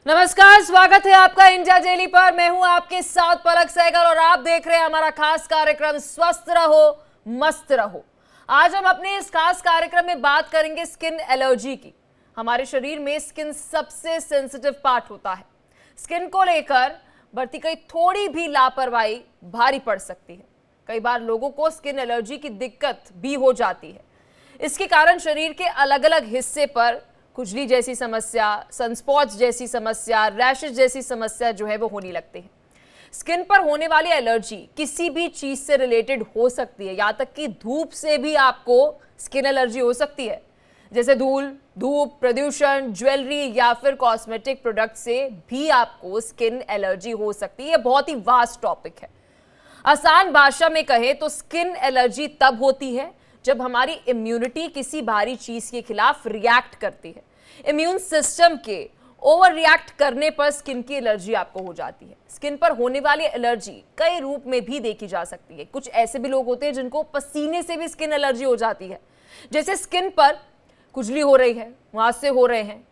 नमस्कार, स्वागत है आपका इंडिया डेली पर। मैं हूं आपके साथ पलक सहगल और आप देख रहे हैं हमारा खास कार्यक्रम स्वस्थ रहो मस्त रहो। आज हम अपने इस खास कार्यक्रम में बात करेंगे स्किन एलर्जी की। हमारे शरीर में स्किन सबसे सेंसिटिव पार्ट होता है। स्किन को लेकर बढ़ती कई थोड़ी भी लापरवाही भारी पड़ सकती है। कई बार लोगों को स्किन एलर्जी की दिक्कत भी हो जाती है। इसके कारण शरीर के अलग अलग हिस्से पर खुजली जैसी समस्या, सनस्पॉट्स जैसी समस्या, रैशेस जैसी समस्या जो है वो होने लगती है। स्किन पर होने वाली एलर्जी किसी भी चीज से रिलेटेड हो सकती है, यहाँ तक कि धूप से भी आपको स्किन एलर्जी हो सकती है। जैसे धूप, प्रदूषण, ज्वेलरी या फिर कॉस्मेटिक प्रोडक्ट से भी आपको स्किन एलर्जी हो सकती है। बहुत ही वास्ट टॉपिक है। आसान भाषा में कहें तो स्किन एलर्जी तब होती है जब हमारी इम्यूनिटी किसी बाहरी चीज के खिलाफ रिएक्ट करती है। इम्यून सिस्टम के ओवर रिएक्ट करने पर स्किन की एलर्जी आपको हो जाती है। स्किन पर होने वाली एलर्जी कई रूप में भी देखी जा सकती है। कुछ ऐसे भी लोग होते हैं जिनको पसीने से भी स्किन एलर्जी हो जाती है। जैसे स्किन पर खुजली हो रही है, मुहासे हो रहे हैं,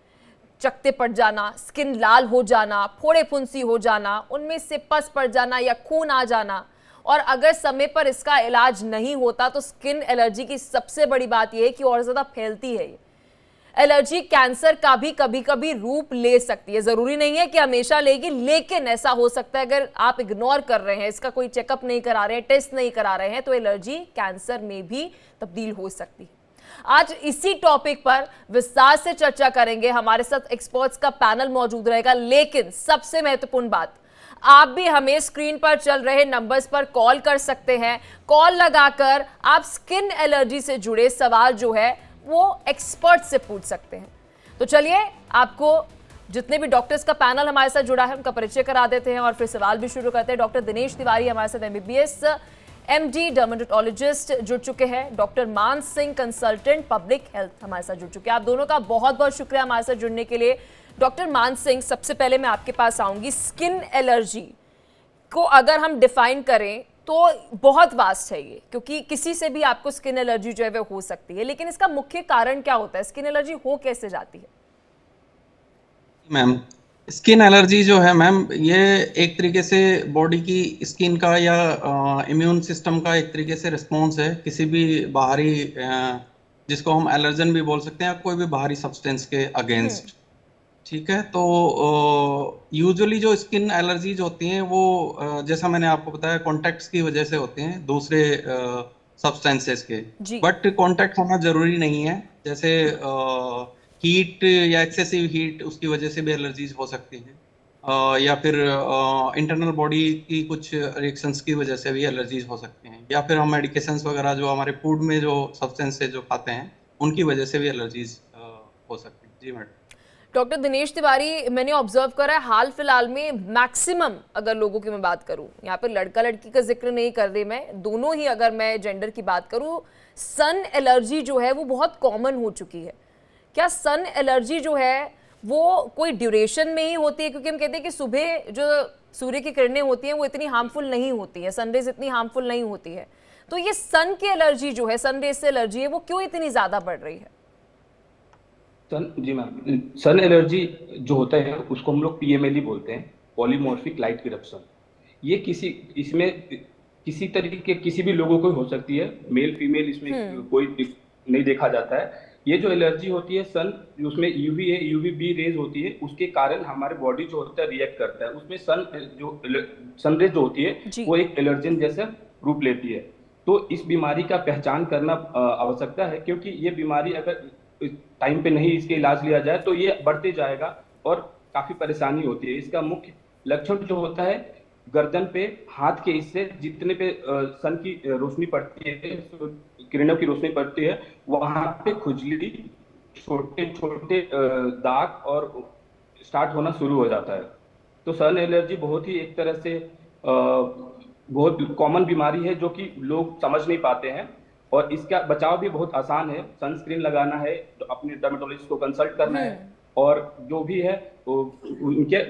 चकत्ते पड़ जाना, स्किन लाल हो जाना, फोड़े फुंसी हो जाना, उनमें से पस पड़ जाना या खून आ जाना। और अगर समय पर इसका इलाज नहीं होता तो स्किन एलर्जी की सबसे बड़ी बात यह है कि और ज्यादा फैलती है। एलर्जी कैंसर का भी कभी कभी रूप ले सकती है। जरूरी नहीं है कि हमेशा लेगी, लेकिन ऐसा हो सकता है अगर आप इग्नोर कर रहे हैं, इसका कोई चेकअप नहीं करा रहे हैं, टेस्ट नहीं करा रहे हैं, तो एलर्जी कैंसर में भी तब्दील हो सकती है। आज इसी टॉपिक पर विस्तार से चर्चा करेंगे। हमारे साथ एक्सपर्ट्स का पैनल मौजूद रहेगा, लेकिन सबसे महत्वपूर्ण बात, आप भी हमें स्क्रीन पर चल रहे नंबर्स पर कॉल कर सकते हैं। कॉल लगाकर आप स्किन एलर्जी से जुड़े सवाल जो है वो एक्सपर्ट से पूछ सकते हैं। तो चलिए, आपको जितने भी डॉक्टर्स का पैनल हमारे साथ जुड़ा है उनका परिचय करा देते हैं और फिर सवाल भी शुरू करते हैं। डॉक्टर दिनेश तिवारी हमारे साथ MBBS MD डर्मेटोलॉजिस्ट जुड़ चुके हैं। डॉक्टर मान सिंह कंसल्टेंट पब्लिक हेल्थ हमारे साथ जुड़ चुके हैं। आप दोनों का बहुत बहुत शुक्रिया हमारे साथ जुड़ने के लिए। डॉक्टर मान सिंह, सबसे पहले मैं आपके पास आऊंगी। स्किन एलर्जी को अगर हम डिफाइन करें तो बहुत वास्ट है ये, क्योंकि किसी से भी आपको स्किन एलर्जी जो है वो हो सकती है, लेकिन इसका मुख्य कारण क्या होता है? स्किन एलर्जी हो कैसे जाती है? मैम, स्किन एलर्जी जो है मैम, ये एक तरीके से बॉडी की स्किन का या इम्यून सिस्टम का एक तरीके से रिस्पॉन्स है किसी भी बाहरी जिसको हम एलर्जन भी बोल सकते हैं, कोई भी बाहरी सब्सटेंस के अगेंस्ट। ठीक है, तो यूजुअली जो स्किन एलर्जीज होती हैं वो जैसा मैंने आपको बताया कॉन्टैक्ट्स की वजह से होते हैं दूसरे सब्सटेंसेस के। जी। बट कॉन्टैक्ट होना जरूरी नहीं है। जैसे हीट या एक्सेसिव हीट, उसकी वजह से भी एलर्जीज हो सकती हैं। या फिर इंटरनल बॉडी की कुछ रिएक्शंस की वजह से भी एलर्जीज हो सकते हैं, या फिर हम मेडिकेशंस वगैरह जो हमारे फूड में जो सब्सटेंस जो खाते हैं उनकी वजह से भी एलर्जीज हो सकती हैं। जी मैडम। डॉक्टर दिनेश तिवारी, मैंने ऑब्जर्व करा है हाल फिलहाल में मैक्सिमम अगर लोगों की मैं बात करूं, यहाँ पे लड़का लड़की का जिक्र नहीं कर रही मैं, दोनों ही अगर मैं जेंडर की बात करूं, सन एलर्जी जो है वो बहुत कॉमन हो चुकी है। क्या सन एलर्जी जो है वो कोई ड्यूरेशन में ही होती है? क्योंकि हम कहते हैं कि सुबह जो सूर्य की किरणें होती हैं वो इतनी हार्मफुल नहीं होती है, सनरेज इतनी हार्मफुल नहीं होती है, तो ये सन की एलर्जी जो है, सनरेज से एलर्जी है, वो क्यों इतनी ज्यादा बढ़ रही है? जी मैम, सन एलर्जी जो होता है उसको हम लोग PMLE बोलते हैं, पॉलीमॉर्फिक लाइट इरप्शन। ये इसमें किसी तरीके किसी भी लोगों को हो सकती है, मेल फीमेल इसमें कोई नहीं देखा जाता है। ये जो एलर्जी होती है उसमें UVA UVB रेज होती है, उसके कारण हमारे बॉडी जो होता है रिएक्ट करता है। उसमें सनरेज जो होती है वो एक एलर्जन जैसा रूप लेती है। तो इस बीमारी का पहचान करना आवश्यकता है, क्योंकि ये बीमारी अगर टाइम पे नहीं इसके इलाज लिया जाए तो ये बढ़ते जाएगा और काफी परेशानी होती है। इसका मुख्य लक्षण जो होता है, गर्दन पे, हाथ के हिस्से जितने पे सन की रोशनी पड़ती है, किरणों की रोशनी पड़ती है, वहां पे खुजली, छोटे छोटे दाग और स्टार्ट होना शुरू हो जाता है। तो सन एलर्जी बहुत ही एक तरह से बहुत कॉमन बीमारी है जो कि लोग समझ नहीं पाते हैं, और इसका बचाव भी बहुत आसान है। सनस्क्रीन लगाना है, तो अपने डर्मेटोलॉजिस्ट को कंसल्ट करना है, और जो भी है उनके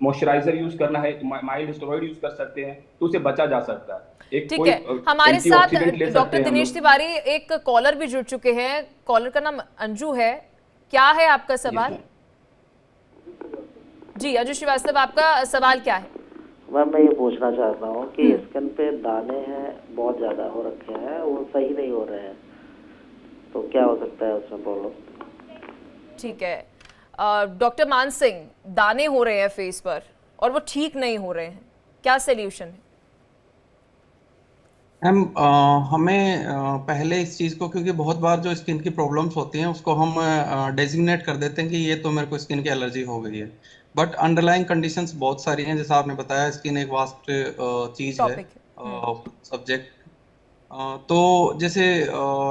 मॉइस्चराइजर यूज करना है, माइल्ड स्टेरॉइड यूज कर सकते हैं, तो उसे बचा जा सकता है। ठीक है, हमारे साथ डॉक्टर दिनेश तिवारी एक कॉलर भी जुड़ चुके हैं। कॉलर का नाम अंजू है। क्या है आपका सवाल? जी अजय श्रीवास्तव, आपका सवाल क्या है? मैम मैं ये पूछना चाहता हूँ कि स्किन पे दाने हैं बहुत ज़्यादा हो रखे हैं, वो सही नहीं हो रहे हैं, तो क्या हो सकता है उसमें प्रॉब्लम? ठीक है, डॉक्टर मान सिंह, दाने हो रहे हैं फेस पर और वो ठीक नहीं हो रहे हैं, क्या सोल्यूशन है? मैम हमें पहले इस चीज़ को, क्योंकि बहुत बार जो स्किन की प्रॉब्लम्स होती हैं उसको हम डेजिग्नेट कर देते हैं कि ये तो मेरे को स्किन की एलर्जी हो गई है, बट अंडरलाइंग कंडीशंस बहुत सारी हैं। जैसा आपने बताया, स्किन एक वास्ट चीज़ है, टॉपिक है। सब्जेक्ट। तो जैसे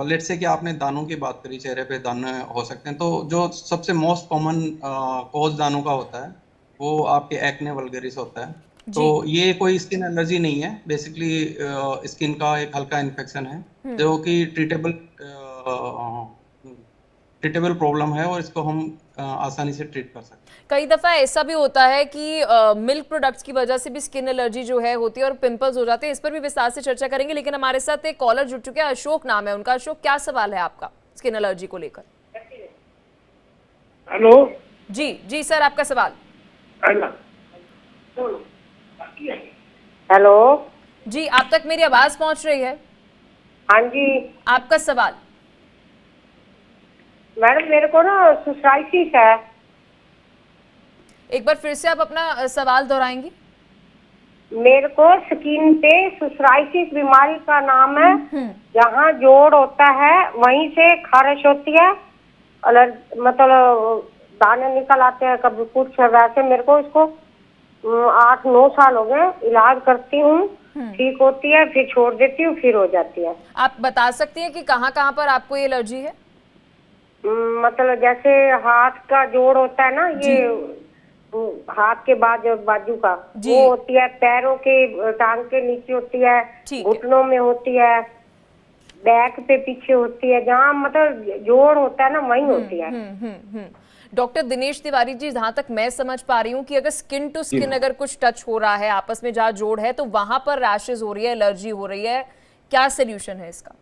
लेट्स से कि आपने दानों की बात करी, चेहरे पे दाने हो सकते हैं, तो जो सबसे मोस्ट कॉमन कॉज दानों का होता है वो आपके एक्ने वल्गेरिस होता है। तो जी। ये कोई स्किन एलर्जी नहीं है, बेसिकली स्किन का एक हल्का इन्फेक्शन है जो कि ट्रीटेबल प्रॉब्लम है, और इसको हम आसानी से ट्रीट कर सकते हैं। कई दफ़ा ऐसा भी होता है कि मिल्क प्रोडक्ट्स की वजह से भी स्किन एलर्जी जो है होती है और पिंपल्स हो जाते हैं। इस पर भी विस्तार से चर्चा करेंगे, लेकिन हमारे साथ एक कॉलर जुड़ चुके हैं, अशोक नाम है उनका। अशोक, क्या सवाल है आपका स्किन एलर्जी को लेकर? हेलो। जी जी सर, आपका सवाल। हेलो। जी, आप तक मेरी आवाज पहुंच रही है? हाँ जी आपका सवाल। मैडम, मेरे को ना सोसाइटिस है। एक बार फिर से आप अपना सवाल दोहराएंगी? मेरे को स्किन पे सोसाइटिस बीमारी का नाम है। जहाँ जोड़ होता है वहीं से खारिश होती है, मतलब दाने निकल आते हैं कभी कुछ वैसे। मेरे को इसको 8-9 साल हो गए, इलाज करती हूँ, ठीक होती है, फिर छोड़ देती हूँ, फिर हो जाती है। आप बता सकती हैं कि कहाँ कहाँ पर आपको ये एलर्जी है? मतलब जैसे हाथ का जोड़ होता है ना, ये हाथ के बाजू का वो होती है, पैरों के टांग के नीचे होती है, घुटनों में होती है, बैक पे पीछे होती है, जहाँ मतलब जोड़ होता है ना वहीं होती है। डॉक्टर दिनेश तिवारी जी, जहां तक मैं समझ पा रही हूँ कि अगर स्किन टू स्किन अगर कुछ टच हो रहा है आपस में, जहाँ जोड़ है, तो वहां पर रैशेज हो रही है, एलर्जी हो रही है, क्या सोल्यूशन है इसका?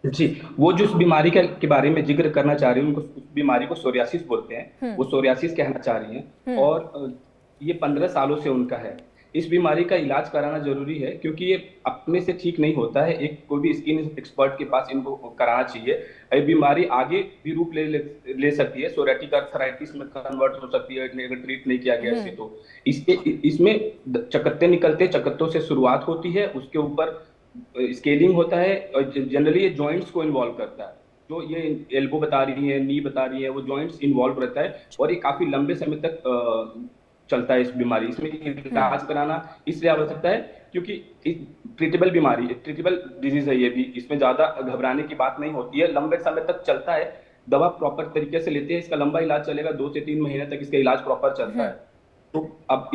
जी, वो जो उस बीमारी के बारे में जिक्र करना चाह रही हूँ, उनको उस बीमारी को सोरियासिस बोलते हैं। वो सोरियासिस कहना चाह रही हैं, और ये 15 सालों से उनका है। इस बीमारी का इलाज कराना जरूरी है, क्योंकि ये अपने से ठीक नहीं होता है। एक कोई भी स्किन एक्सपर्ट के पास इनको कराना चाहिए। ये बीमारी आगे भी रूप ले सकती है, सोरियाटिक आर्थराइटिस में कन्वर्ट हो सकती है अगर ट्रीट नहीं किया गया इसे। तो इसमें चकत्ते निकलते, चकत्तों से शुरुआत होती है, उसके ऊपर स्केलिंग होता है, और जनरली ये जॉइंट्स को इन्वॉल्व करता है। जो ये एल्बो बता रही है, नी बता रही है, वो जॉइंट्स इन्वॉल्व रहता है, और ये काफी लंबे समय तक चलता है इस बीमारी। इसमें इलाज कराना इसलिए आवश्यकता है क्योंकि ट्रीटेबल बीमारी, ट्रीटेबल डिजीज है ये भी। इसमें ज्यादा घबराने की बात नहीं होती है, लंबे समय तक चलता है। दवा प्रॉपर तरीके से लेते हैं, इसका लंबा इलाज चलेगा, 2 से 3 महीने तक इसका इलाज प्रॉपर चलता है। तो अब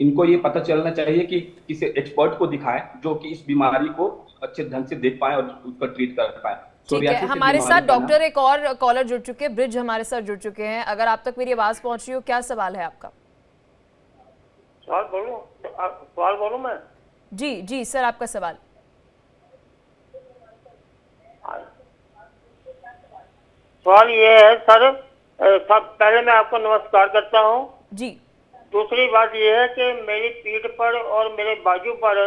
इनको ये पता चलना चाहिए कि किसी एक्सपर्ट को दिखाएं जो कि इस बीमारी को अच्छे ढंग से देख पाए और उस पर ट्रीट कर पाए। ठीक है, हमारे साथ डॉक्टर एक और कॉलर जुड़ चुके हैं, ब्रिज हमारे साथ जुड़ चुके हैं। अगर आप तक मेरी आवाज पहुंच रही हो, क्या सवाल है आपका? सवाल बोलूं मैं? जी जी सर, आपका सवाल। सवाल ये है सर, पहले मैं आपको नमस्कार करता हूँ जी। दूसरी बात यह है कि मेरी पीठ पर और मेरे बाजू पर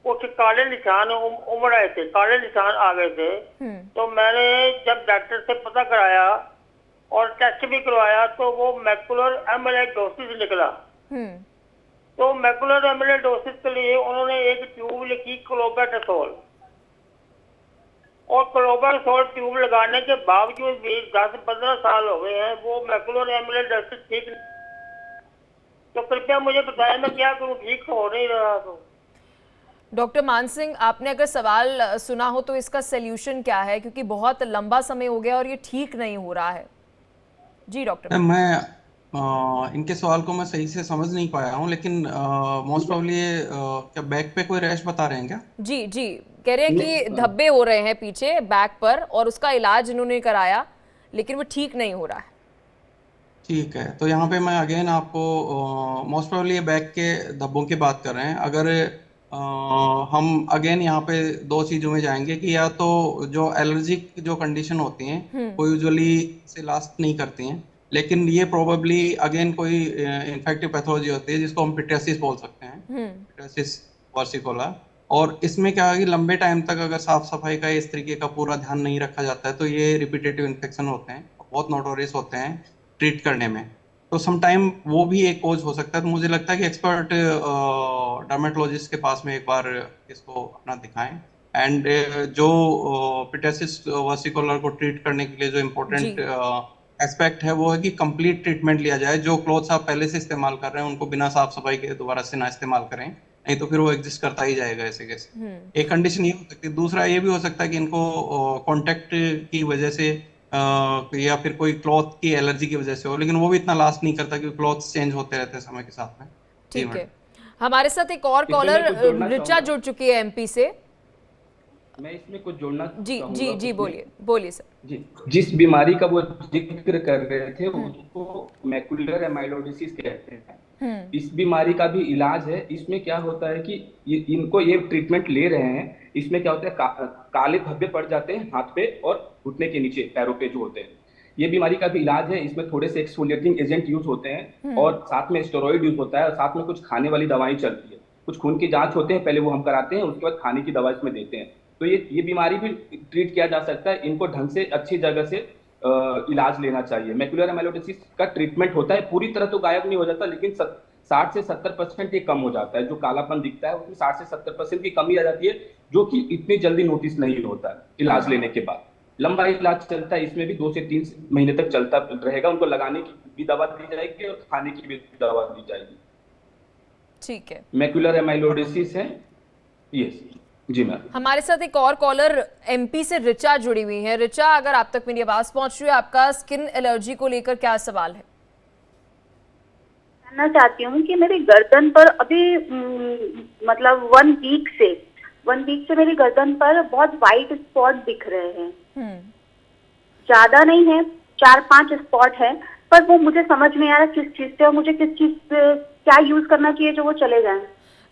कुछ काले निशान उमड़ आए थे, काले निशान आ गए थे। तो मैंने जब डॉक्टर से पता कराया और टेस्ट भी करवाया तो वो मैकुलर एमेलाइडोसिस निकला। तो मैकुलर एमेलाइडोसिस के लिए उन्होंने एक ट्यूब लिखी, क्लोबेटासोल। और क्लोबेटासोल ट्यूब लगाने के बावजूद भी 10-15 साल हो गए हैं, वो मैकुलर एमेलाइडोसिस ठीक नहीं। तो कृपया मुझे बताएं मैं क्या करूं, ठीक हो नहीं रहा। तो डॉक्टर मान सिंह, आपने अगर सवाल सुना हो तो इसका सोल्यूशन क्या है, क्योंकि बहुत लंबा समय हो गया और ये ठीक नहीं हो रहा है। जी डॉक्टर। मैं इनके सवाल को मैं सही से समझ नहीं पाया हूँ, लेकिन मोस्ट प्रॉब्ली क्या बैक पे कोई रैश बता रहे हैं क्या? जी जी, कह रहे हैं कि धब्बे हो रहे हैं पीछे बैक पर, और उसका इलाज इन्होंने कराया लेकिन वो ठीक नहीं हो रहा है। ठीक है, तो यहाँ पे मैं अगेन आपको मोस्ट प्रोबेबली बैक के धब्बों की बात कर रहे हैं। अगर हम अगेन यहाँ पे 2 चीज़ों में जाएंगे कि या तो जो एलर्जिक जो कंडीशन होती हैं वो यूजुअली से लास्ट नहीं करती हैं, लेकिन ये प्रोबेबली अगेन कोई इन्फेक्टिव पैथोलॉजी होती है जिसको हम पिटियासिस बोल सकते हैं, पिटियासिस वर्सिकोला। और इसमें क्या है कि लंबे टाइम तक अगर साफ सफाई का इस तरीके का पूरा ध्यान नहीं रखा जाता है तो ये रिपीटेटिव इन्फेक्शन होते हैं, बहुत नोटोरियस होते हैं ट्रीट करने में। तो सम टाइम वो भी एक कोज हो सकता है। तो मुझे लगता है कि एक्सपर्ट डर्मेटोलॉजिस्ट के पास में एक बार इसको अपना दिखाएं। एंड जो पिटियासिस वर्सिकोलर को ट्रीट करने के लिए जो इम्पोर्टेंट एस्पेक्ट है वो है कि कंप्लीट ट्रीटमेंट लिया जाए। जो क्लोथ्स आप पहले से इस्तेमाल कर रहे हैं उनको बिना साफ सफाई के दोबारा से ना इस्तेमाल करें, नहीं तो फिर वो एग्जिस्ट करता ही जाएगा ऐसे कैसे। एक कंडीशन ये हो सकती है। दूसरा ये भी हो सकता है कि इनको कांटेक्ट की वजह से या फिर कोई क्लॉथ की एलर्जी की वजह से हो, लेकिन वो भी इतना लास्ट नहीं करता क्योंकि क्लॉथ्स चेंज होते रहते हैं समय के साथ में। ठीक है, हमारे साथ एक और कॉलर रिचा जुड़ चुकी है एमपी से। मैं इसमें कुछ जोड़ना जी जी जी, बोलिए सर। जी, जिस बीमारी का वो जिक्र कर रहे थे उसको मैकुलर एमाइलोइडोसिस कहते हैं। इस बीमारी का भी इलाज है। इसमें क्या होता है कि इनको ये ट्रीटमेंट ले रहे हैं, इसमें क्या होता है काले धब्बे पड़ जाते हैं हाथ पे और घुटने के नीचे पैरों पे जो होते हैं। ये बीमारी का भी इलाज है। इसमें थोड़े से एक्सफोलिएटिंग एजेंट यूज होते हैं और साथ में स्टेरॉइड यूज होता है और साथ में कुछ खाने वाली दवाई चलती है। कुछ खून की जांच होते हैं, पहले वो हम कराते हैं, उसके बाद खाने की दवा इसमें देते हैं। तो ये बीमारी भी ट्रीट किया जा सकता है। इनको ढंग से अच्छी जगह से इलाज लेना चाहिए। मैकुलर एमाइलोइडोसिस का ट्रीटमेंट होता है, पूरी तरह तो गायब नहीं हो जाता, लेकिन 60 से 70% ये कम हो जाता है। जो कालापन दिखता है उसमें 60 से 70% की कमी आ जाती है, जो कि इतनी जल्दी नोटिस नहीं होता है इलाज लेने के बाद। लंबा इलाज चलता है, इसमें भी 2 से 3 महीने तक चलता रहेगा। उनको लगाने की भी दवा दी जाएगी और खाने की भी दवा दी जाएगी। ठीक है, मैकुलर एमाइलोइडोसिस है। यस जी मैम। हमारे साथ एक और कॉलर एमपी से रिचा जुड़ी हुई है। रिचा, अगर आप तक मेरी आवाज पहुंच रही है, आपका स्किन एलर्जी को लेकर क्या सवाल है? जानना चाहती हूँ कि मेरी गर्दन पर अभी मतलब 1 वीक से मेरी गर्दन पर बहुत वाइट स्पॉट दिख रहे हैं। ज्यादा नहीं है, 4-5 स्पॉट है, पर वो मुझे समझ नहीं आ रहा किस चीज से और मुझे किस चीज क्या यूज करना चाहिए जो वो चले जाएं।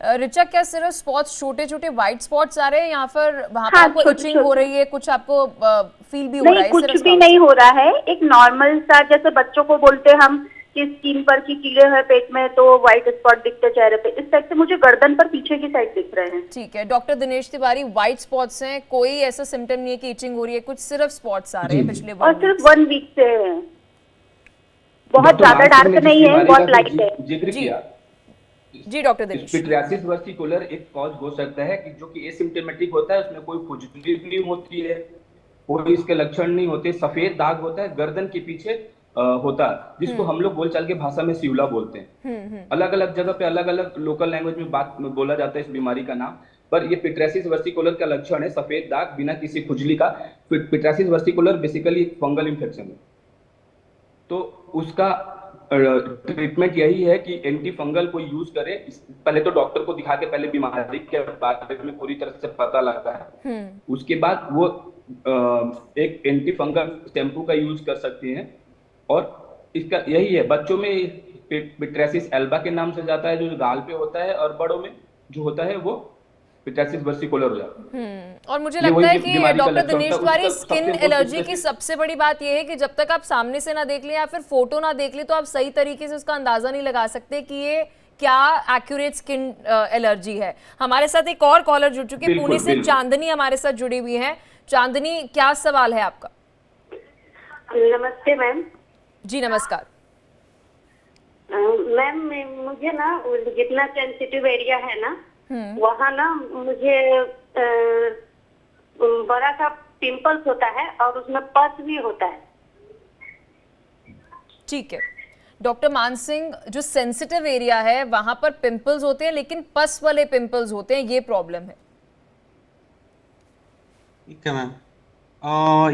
रिचा, क्या सिर्फ स्पॉट्स, छोटे छोटे व्हाइट स्पॉट्स आ रहे हैं या फिर वहाँ पे आपको इचिंग हो रही है, कुछ आपको फील भी हो रहा है? कुछ भी नहीं हो रहा है, एक नॉर्मल सा, जैसे बच्चों को बोलते हम कि स्किन पर की कीड़े हैं पेट में तो व्हाइट स्पॉट दिखते चेहरे पे, इस टाइप से मुझे गर्दन पर पीछे की साइड दिख रहे हैं। ठीक है doctor Dinesh Tiwari, white spots हैं, कोई ऐसा सिम्टम नहीं है कि इचिंग हो रही है, कुछ सिर्फ स्पॉट्स आ रहे हैं पिछले 1 और सिर्फ 1 वीक से है। बहुत ज्यादा डार्क नहीं है, बहुत लाइट है। जिक्र किया जी डॉक्टर दिनेश। पिटियासिस वर्सिकुलर एक कॉज हो सकता है कि जो कि एसिम्प्टोमेटिक होता है, उसमें कोई खुजली नहीं होती है, कोई इसके लक्षण नहीं होते, सफेद दाग होता है गर्दन के पीछे होता है, जिसको हम लोग बोलचाल की भाषा में सिवला बोलते हैं। अलग अलग जगह पे अलग अलग लोकल लैंग्वेज में बात बोला जाता है इस बीमारी का नाम, पर ये पिटियासिस वर्सिकुलर का लक्षण है सफेद दाग बिना किसी खुजली का। पिटियासिस वर्सिकुलर बेसिकली फंगल इंफेक्शन है, तो उसका ट्रीटमेंट यही है कि एंटी फंगल को यूज करें। पहले तो डॉक्टर को दिखा के पहले बीमारी के बारे में पूरी तरह से पता लगा है, उसके बाद वो एक एंटी फंगल शैम्पू का यूज कर सकते हैं। और इसका यही है, बच्चों में पिटियासिस एल्बा के नाम से जाता है जो गाल पे होता है, और बड़ों में जो होता है वो पिटियासिस वर्सिकुलर हो जाता है। और मुझे लगता है कि doctor Dinesh Tiwari, skin allergy की सबसे बड़ी बात यह है कि जब तक आप सामने से ना देख लें या फिर फोटो ना देख लें तो आप सही तरीके से उसका अंदाजा नहीं लगा सकते कि ये क्या एक्यूरेट स्किन एलर्जी है। हमारे साथ एक और कॉलर जुड़ चुके हैं पुणे से, चांदनी हमारे साथ जुड़ी हुई है। चांदनी, क्या सवाल है आपका? नमस्ते मैम। जी नमस्कार मैम। मुझे ना जितना सेंसिटिव एरिया है ना वहाँ ना मुझे बड़ा सा पिंपल्स होता है और उसमें पस भी होता है। ठीक है डॉक्टर मान सिंह, जो सेंसिटिव एरिया है वहां पर पिंपल्स होते हैं लेकिन पस वाले पिंपल्स होते हैं, ये प्रॉब्लम है। ठीक है मैम।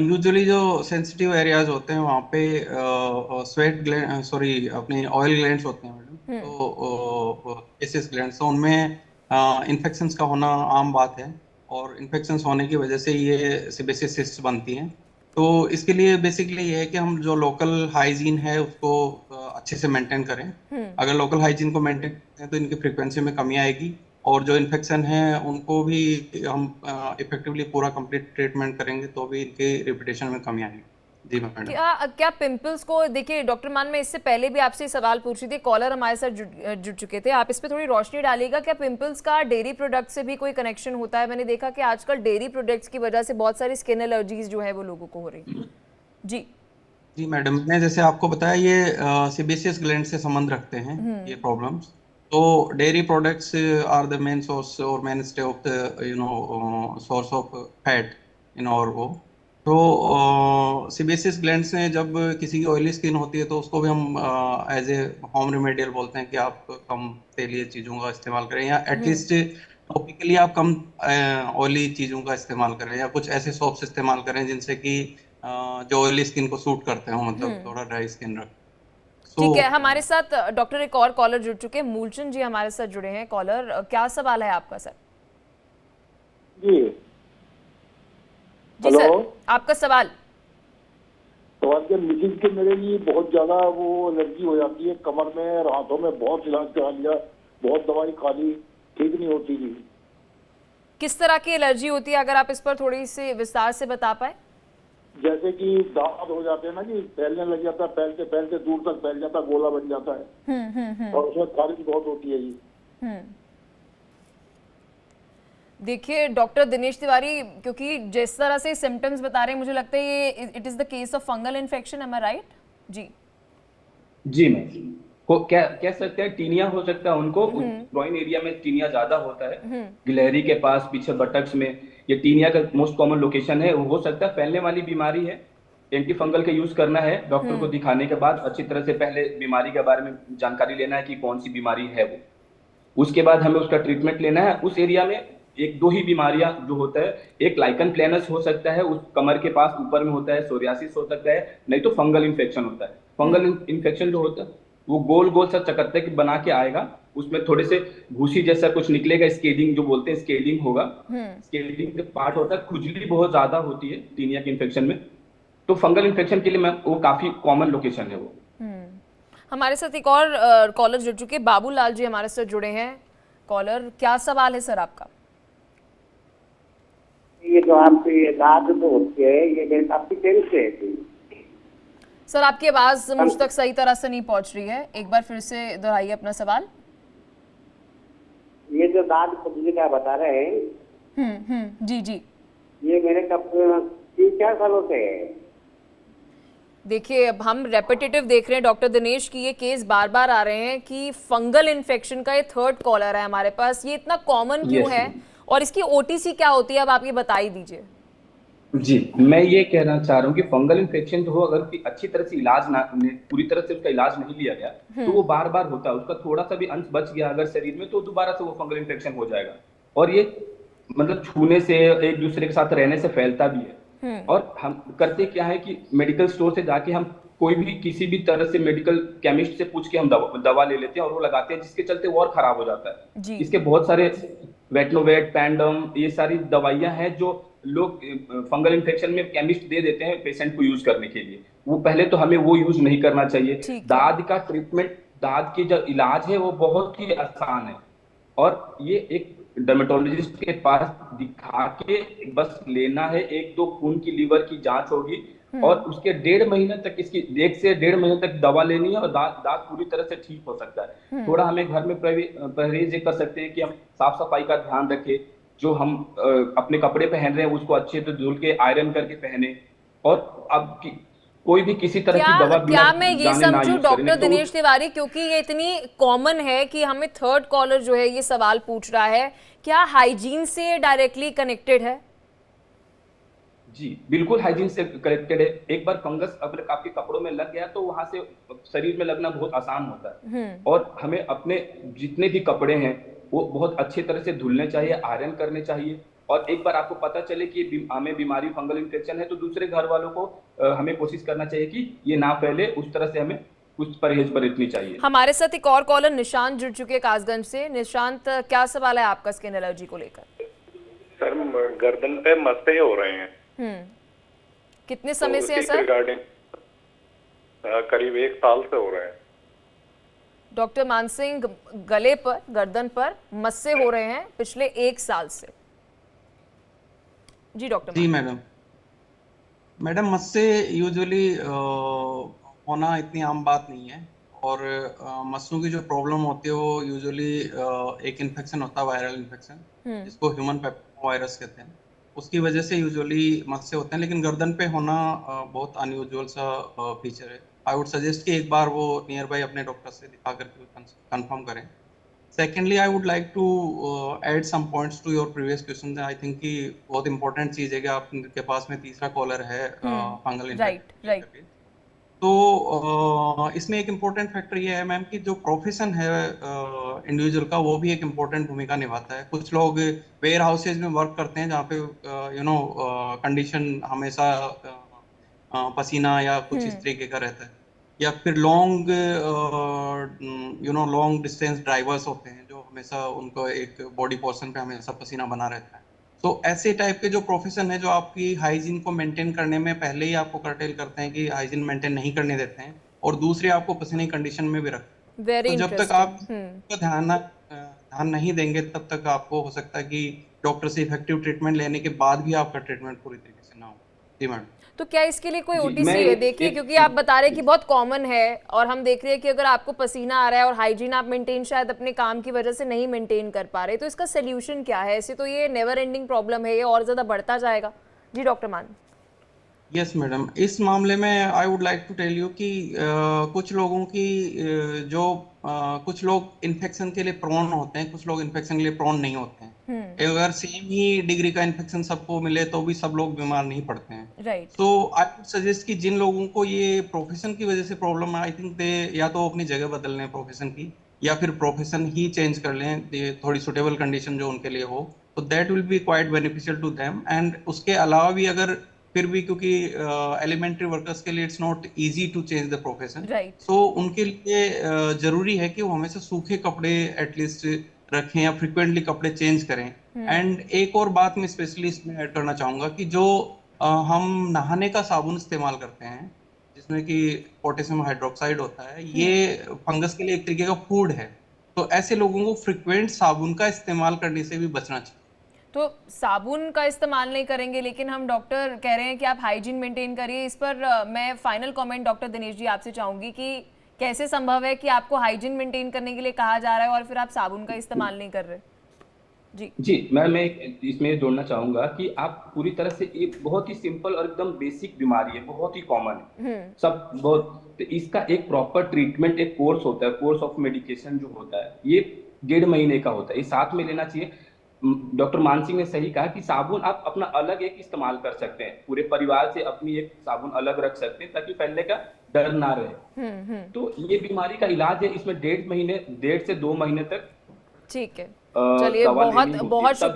यूजुअली जो सेंसिटिव एरियाज होते हैं वहाँ पे स्वेट ग्लैंड, सॉरी अपने ऑयल ग्लैंड्स होते हैं मैडम, तो एसिस ग्लैंड्स, तो उनमें इन्फेक्शंस का होना आम बात है, और इन्फेक्शंस होने की वजह से ये सेबेसियस सिस्ट्स बनती हैं। तो इसके लिए बेसिकली ये है कि हम जो लोकल हाइजीन है उसको अच्छे से मेंटेन करें। अगर लोकल हाइजीन को मेंटेन करें तो इनकी फ्रीक्वेंसी में कमी आएगी, और जो इन्फेक्शन है उनको भी हम इफेक्टिवली पूरा कंप्लीट ट्रीटमेंट करेंगे तो भी इनके रेपुटेशन में कमी आएगी। जी मैडम। क्या पिंपल्स को, देखिए डॉक्टर मान, मैं इससे पहले भी आपसे सवाल पूछ रही थी, कॉलर हमारे साथ जुड़ चुके थे, आप इस पे थोड़ी रोशनी डालिएगा। क्या पिंपल्स का डेयरी प्रोडक्ट से भी कोई कनेक्शन होता है? मैंने देखा कि आजकल डेयरी प्रोडक्ट्स की वजह से बहुत सारी स्किन एलर्जीज जो है वो लोगों को हो रही है। जी जी मैडम, मैं जैसे आपको बताया ये सेबेसियस ग्लैंड से संबंध रखते हैं ये प्रॉब्लम्स। तो dairy products are the main source और mainstay of the source of fat in our वो। तो सेबेसियस ग्लैंड से जब किसी की ऑयली स्किन होती है तो उसको भी हम एज ए होम रेमेडियल बोलते हैं कि आप कम तेलीय चीज़ों का इस्तेमाल करें, या एटलीस्ट टॉपिकली आप कम ऑयली चीज़ों का इस्तेमाल करें, या कुछ ऐसे सोप्स इस्तेमाल करें जिनसे कि जो ऑयली स्किन को सूट करते हो, मतलब थोड़ा ड्राई स्किन रख। ठीक है, हमारे साथ डॉक्टर एक और कॉलर जुड़ चुके हैं, मूलचंद जी हमारे साथ जुड़े हैं। कॉलर, क्या सवाल है आपका सर? जी जी सर, आपका सवाल। सवाल के मिसिज के मेरे लिए बहुत ज्यादा वो एलर्जी हो जाती है कमर में और हाथों में, बहुत इलाज करा लिया, बहुत दवाई खा ली, ठीक नहीं होती जी। किस तरह की एलर्जी होती है, अगर आप इस पर थोड़ी सी विस्तार से बता पाए? जैसे कि दांत हो जाते हैं ना जी, फैलने लग जाता है, फैलते फैलते दूर तक फैल जाता है, गोला बन जाता है और उसमें खारिश बहुत होती है जी। देखिए डॉक्टर दिनेश तिवारी, क्योंकि जिस तरह से सिम्टम्स बता रहे हैं मुझे लगता है ये it is the case of fungal infection, am I right? जी मैम, को क्या कह सकते हैं, टीनिया हो सकता है उनको, ग्रोइन एरिया में टीनिया ज्यादा होता है, गिलहरी के पास, पीछे बटक्स में, ये टीनिया का मोस्ट कॉमन लोकेशन है। वो हो सकता है फैलने वाली बीमारी है, एंटी फंगल के यूज करना है। डॉक्टर को दिखाने के बाद अच्छी तरह से पहले बीमारी के बारे में जानकारी लेना है कि कौन सी बीमारी है वो, उसके बाद हमें उसका ट्रीटमेंट लेना है। उस एरिया में एक दो ही बीमारियां जो होता है, एक लाइकन प्लेनस हो सकता है, उस कमर के पास ऊपर में होता है, सोरियासिस हो सकता है, नहीं तो फंगल इन्फेक्शन होता है। फंगल इन्फेक्शन जो होता है वो गोल गोल सा चकत्ते बना के आएगा, उसमें थोड़े से भूसी जैसा कुछ निकलेगा, स्केलिंग जो बोलते हैं, स्केलिंग होगा, स्केलिंग का पार्ट होता है, खुजली बहुत ज्यादा होती है टीनिया के इन्फेक्शन में। तो फंगल इन्फेक्शन के लिए मैम वो काफी कॉमन लोकेशन है वो। हमारे साथ एक और कॉलर जुड़ चुके हैं, बाबूलाल जी हमारे साथ जुड़े हैं। कॉलर, क्या सवाल है सर आपका? ये जो आपकी दाद तो होती है, ये आपकी कैसे है? सर आपकी आवाज मुझ तक सही तरह से नहीं पहुंच रही है, एक बार फिर से दोहराइए अपना सवाल। ये जो दाद खुजली का बता रहे हैं, जी जी, ये मेरे कब 3-4 सालों से है। देखिए अब हम रेपिटेटिव देख रहे हैं डॉक्टर दिनेश की, ये केस बार बार आ रहे हैं कि फंगल इन्फेक्शन का ये थर्ड कॉलर है हमारे पास, ये इतना कॉमन क्यों है और इसकी ओटीसी क्या होती है, अब आप ये बता ही दीजिए। जी, मैं ये कहना चाह रहा हूँ कि फंगल इन्फेक्शन जो हो, अगर अच्छी तरह से इलाज ना, पूरी तरह से उसका इलाज नहीं लिया गया तो वो बार बार होता है। उसका थोड़ा सा भी अंश बच गया अगर शरीर में तो दोबारा से वो फंगल इन्फेक्शन हो जाएगा, और ये मतलब छूने से, एक दूसरे के साथ रहने से फैलता भी है। और हम करते क्या है कि मेडिकल स्टोर से जाके हम कोई भी किसी भी तरह से मेडिकल केमिस्ट से पूछ के हम दवा ले लेते हैं और वो लगाते हैं, जिसके चलते वो और खराब हो जाता है। इसके बहुत सारे वेटनोवेट, पैंडम, ये सारी दवाइयां हैं जो लोग फंगल इन्फेक्शन में केमिस्ट दे देते हैं पेशेंट को यूज करने के लिए। वो पहले तो हमें वो यूज नहीं करना चाहिए। दाद का ट्रीटमेंट, दाद की जो इलाज है वो बहुत ही आसान है, और ये एक डर्मेटोलॉजिस्ट के पास दिखा के बस लेना है। 1-2 खून की लीवर की जांच होगी और उसके 1.5 महीने तक, इसकी 1 से 1.5 महीने तक दवा लेनी है और दांत पूरी तरह से ठीक हो सकता है। थोड़ा हमें घर में परहेज कर सकते हैं कि हम साफ सफाई का ध्यान रखें, जो हम अपने कपड़े पहन रहे हैं उसको अच्छे से धुल के आयरन करके पहने, और अब कोई भी किसी तरह की दवा क्या मैं ये समझूं डॉक्टर दिनेश तिवारी, क्योंकि ये इतनी कॉमन है कि हमें थर्ड कॉलर जो है ये सवाल पूछ रहा है, क्या हाइजीन से डायरेक्टली कनेक्टेड है? जी बिल्कुल हाइजीन से कनेक्टेड है। एक बार फंगस अगर आपके कपड़ों में लग गया तो वहां से शरीर में लगना बहुत आसान होता है, और हमें अपने जितने भी कपड़े हैं वो बहुत अच्छी तरह से धुलने चाहिए, आयरन करने चाहिए। और एक बार आपको पता चले कि हमें बीमारी फंगल इन्फेक्शन है तो दूसरे घर वालों को हमें कोशिश करना चाहिए कि ये ना फैले, उस तरह से हमें कुछ परहेज बरतनी चाहिए। हमारे साथ एक और कॉलर निशांत जुड़ चुके हैं कासगंज से। निशांत, क्या सवाल है आपका स्किन एलर्जी को लेकर? सर गर्दन पे मस्से हो रहे हैं। कितने समय से है सर? रिगार्डिंग करीब 1 साल से हो रहे हैं। डॉक्टर मानसिंह, गले पर, गर्दन पर मस्से हो रहे हैं पिछले 1 साल से। जी डॉक्टर। जी मैडम, मैडम मस्से यूजुअली होना इतनी आम बात नहीं है, और मस्सों की जो प्रॉब्लम होती है वो यूजुअली एक इन्फेक्शन होता है, वायरल इन्फेक्शन, जिसको ह्यूमन पेपिलोमावायरस कहते हैं, उसकी वजह से यूजुअली मस्से होते हैं। लेकिन गर्दन पे होना बहुत अनयूजुअल सा फीचर है। आई वुड सजेस्ट कि एक बार वो नियर बाय अपने डॉक्टर से दिखा करके कंफर्म करें। Secondly I would like to add some points to your previous question. I think कि बहुत इंपॉर्टेंट चीज है कि आपके पास में तीसरा कॉलर है फंगल इन्फेक्शन। तो इसमें एक इम्पोर्टेंट फैक्टर ये है मैम कि जो प्रोफेशन है इंडिविजुअल का, वो भी एक इम्पोर्टेंट भूमिका निभाता है। कुछ लोग वेयर हाउसेज में वर्क करते हैं जहाँ पे कंडीशन हमेशा पसीना या कुछ इस तरीके का रहता है, या फिर लॉन्ग डिस्टेंस ड्राइवर्स होते हैं जो हमेशा उनको एक बॉडी पोर्शन पे हमेशा पसीना बना रहता है। तो ऐसे टाइप के जो प्रोफेशन है जो आपकी हाइजीन को मेंटेन करने में पहले ही आपको कर्टेल करते हैं कि हाइजीन मेंटेन नहीं करने देते हैं, और दूसरे आपको पसीने की कंडीशन में भी रखते हैं। तो जब तक आप ध्यान नहीं देंगे तब तक आपको हो सकता है कि डॉक्टर से इफेक्टिव ट्रीटमेंट लेने के बाद भी आपका ट्रीटमेंट पूरी तरीके से ना हो। जी मैडम। तो क्या इसके लिए कोई ओटीसी है? देखिए, क्योंकि आप बता रहे हैं कि बहुत कॉमन है, और हम देख रहे हैं कि अगर आपको पसीना आ रहा है और हाइजीन आप मेंटेन शायद अपने काम की वजह से नहीं मेंटेन कर पा रहे, तो इसका सोल्यूशन क्या है? ऐसे तो ये नेवर एंडिंग प्रॉब्लम है, ये और ज्यादा बढ़ता जाएगा। जी डॉक्टर मान। यस मैडम, इस मामले में I would like to tell you कि कुछ लोगों की कुछ लोग इन्फेक्शन के लिए प्रोन होते हैं, कुछ लोग इन्फेक्शन के लिए प्रोन नहीं होते हैं। अगर सेम ही डिग्री का इन्फेक्शन सबको मिले तो भी सब लोग बीमार नहीं पड़ते हैं। राइट। तो आई वुड सजेस्ट कि जिन लोगों को ये प्रोफेशन की वजह से प्रॉब्लम है, आई थिंक दे या तो अपनी जगह बदल लें प्रोफेशन की, या फिर प्रोफेशन ही चेंज कर लें, थोड़ी सुटेबल कंडीशन जो उनके लिए हो, तो that will be quite beneficial to them. And उसके अलावा भी अगर फिर भी, क्योंकि एलिमेंट्री वर्कर्स के लिए it's not easy to change the profession, so उनके लिए जरूरी है कि वो हमेशा सूखे कपड़े एटलीस्ट रखें या फ्रिक्वेंटली कपड़े चेंज करें। एंड एक और बात मैं स्पेशली इसमें ऐड करना चाहूंगा कि जो हम नहाने का साबुन इस्तेमाल करते हैं जिसमें कि पोटेशियम हाइड्रोक्साइड होता है, ये फंगस के लिए एक तरीके का फूड है। तो ऐसे लोगों को फ्रिक्वेंट साबुन का इस्तेमाल करने से भी बचना चाहिए। तो साबुन का इस्तेमाल नहीं करेंगे, लेकिन हम डॉक्टर कह रहे हैं कि आप हाइजीन मेंटेन करिए। इस पर मैं final comment doctor Dinesh ji आपसे चाहूंगी कि कैसे संभव है कि आपको हाइजीन मेंटेन करने के लिए कहा जा रहा है और फिर आप साबुन का इस्तेमाल नहीं कर रहे? जी मैं इसमें जोड़ना चाहूंगा कि आप पूरी तरह से, ये बहुत ही सिंपल और एकदम बेसिक बीमारी है, बहुत ही कॉमन है, सब बहुत। तो इसका एक प्रॉपर ट्रीटमेंट, एक कोर्स होता है, कोर्स ऑफ मेडिकेशन जो होता है, ये 1.5 महीने का होता है, ये साथ में लेना चाहिए। डॉक्टर मान सिंह ने सही कहा कि साबुन आप अपना अलग एक इस्तेमाल कर सकते हैं, पूरे परिवार से अपनी एक साबुन अलग रख सकते हैं ताकि फैलने का डर ना रहे। तो ये बीमारी का इलाज है, इसमें 1.5 से 2 महीने तक ठीक है। चलिए, बहुत बहुत शुक्रिया।